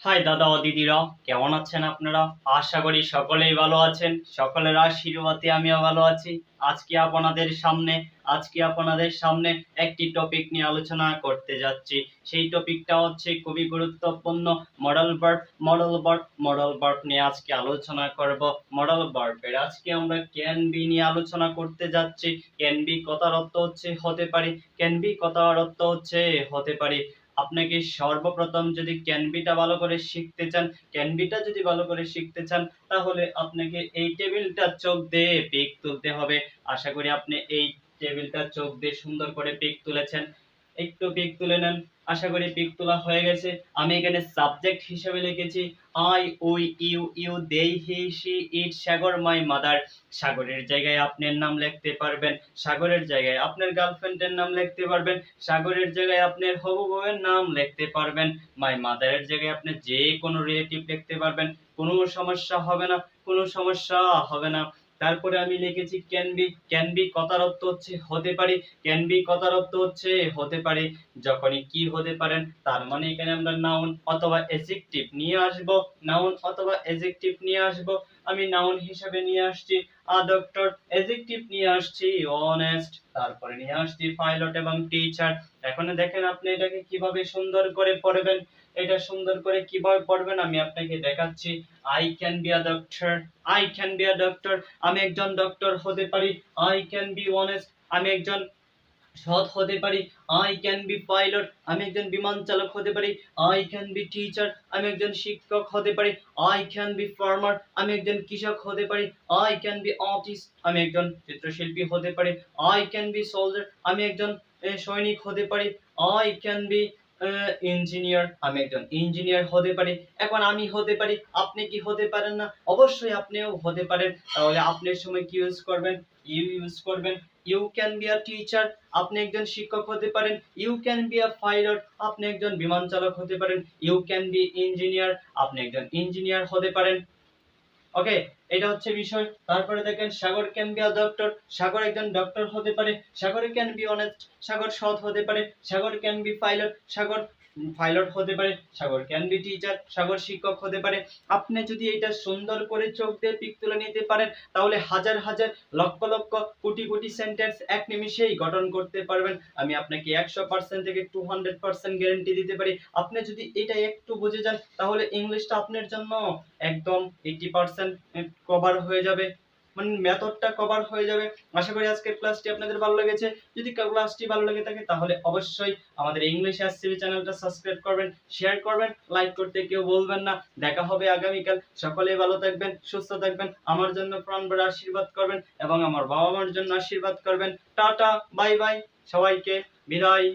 High দাদা ও দিদিরা, কেমন আছেন আপনারা? আশা করি সকলেই ভালো আছেন। সকলের আশীর্বাদে আমিও ভালো আছি। আজকে আপনাদের সামনে একটি টপিক নিয়ে আলোচনা করতে যাচ্ছি। সেই টপিকটা হচ্ছে খুবই গুরুত্বপূর্ণ মডেল ভার্ব নিয়ে আজকে আলোচনা করব। মডেল ভার্বের আজকে আমরা ক্যান বি নিয়ে আলোচনা করতে যাচ্ছি। ক্যান বি কথার অর্থ হচ্ছে হতে পারে। ক্যান বি কথার অর্থ হচ্ছে হতে পারে। আপনাকে সর্বপ্রথম যদি ক্যানবিটা ভালো করে শিখতে চান তাহলে আপনাকে এই টেবিলটা চোখ দিয়ে পিক তুলতে হবে। আশা করি আপনি এই টেবিলটা চোখ দিয়ে সুন্দর করে পিক তুলেছেন। একটু পিক তুলে নেন। আশা করি পিক তোলা হয়ে গেছে। আমি এখানে সাবজেক্ট হিসেবে লিখেছি I, we, you, they, he, she, it, Sagar, my mother. সাগরের জায়গায় আপনার নাম লিখতে পারবেন, সাগরের জায়গায় আপনার গার্লফ্রেন্ডের নাম লিখতে পারবেন, সাগরের জায়গায় আপনার হবু বউয়ের নাম লিখতে পারবেন, মাই মাদারের জায়গায় আপনি যে কোনো রিলেটিভ লিখতে পারবেন। কোনো সমস্যা হবে না। তারপরে আমি লিখেছি ক্যান বি কথার অর্থ হচ্ছে হতে পারে। ক্যান বি কথার অর্থ হচ্ছে হতে পারে। যখনই কি হতে পারেন তার মানে এখানে আমরা নাউন অথবা অ্যাডজেক্টিভ নিয়ে আসব। আমি নাউন হিসেবে নিয়ে আসছি আ ডক্টর, অ্যাডজেক্টিভ নিয়ে আসছি অনেস্ট, তারপরে নিয়ে আসছি পাইলট এবং টিচার। এখন দেখেন আপনি এটাকে কিভাবে সুন্দর করে পড়বেন। এটা সুন্দর করে কিভাবে পড়বেন আমি আপনাকে দেখাচ্ছি। I can be a doctor, আমি একজন ডক্টর হতে পারি। আই ক্যান বি অনেস্ট, আমি একজন সৎ হতে পারি। আই ক্যান বি পাইলট, আমি একজন বিমান চালক হতে পারি। আই ক্যান বি টিচার, আমি একজন শিক্ষক হতে পারি। আই ক্যান বি ফার্মার, আমি একজন কৃষক হতে পারি। আই ক্যান বি আর্টিস্ট, আমি একজন চিত্রশিল্পী হতে পারি। আই ক্যান বি সোলজার, আমি একজন সৈনিক হতে পারি। আই ক্যান বি ইঞ্জিনিয়ার, আমি একজন ইঞ্জিনিয়ার হতে পারি। এখন আমি হতে পারি, আপনি কি হতে পারেন না? অবশ্যই আপনিও হতে পারেন। তাহলে আপনার সময় কি ইউজ করবেন? ইউজ করবেন। You can be a teacher, আপনি একজন শিক্ষক হতে পারেন। You can be a pilot, আপনি একজন বিমান চালক হতে পারেন। ইউ ক্যান বি ইঞ্জিনিয়ার, আপনি একজন ইঞ্জিনিয়ার হতে পারেন। ওকে, এটা হচ্ছে বিষয়। তারপরে দেখেন Sagar can be a doctor, Sagar একজন ডক্টর হতে পারে। Sagar can be honest, Sagar সৎ হতে পারে। Sagar can be pilot, Sagar pilot হতে পারে। Sagar can be teacher, Sagar শিক্ষক হতে পারে। আপনি যদি এটা সুন্দর করে চোখ দিয়ে পিক তুলে নিতে পারেন তাহলে হাজার হাজার লক্ষ লক্ষ কোটি কোটি সেন্টেন্স এক নিমিষেই গঠন করতে পারবেন। আমি আপনাকে 100% থেকে 200% গ্যারান্টি দিতে পারি। আপনি যদি এটা একটু বুঝে যান তাহলে ইংলিশটা আপনার জন্য একদম 80% কভার হয়ে যাবে, মানে মেথডটা কভার হয়ে যাবে। আশা করি আজকের ক্লাসটি আপনাদের ভালো লেগেছে। যদি ক্লাসটি ভালো লেগে থাকে তাহলে অবশ্যই আমাদের ইংলিশ এসসিবি চ্যানেলটা সাবস্ক্রাইব করবেন, শেয়ার করবেন, লাইক করতে কেউ বলবেন না। দেখা হবে আগামীকাল। সকলেই ভালো থাকবেন, সুস্থ থাকবেন। আমার জন্য প্রাণ ভরে আশীর্বাদ করবেন এবং আমার বাবা মার জন্য আশীর্বাদ করবেন। টাটা, বাই বাই, সবাইকে বিদায়।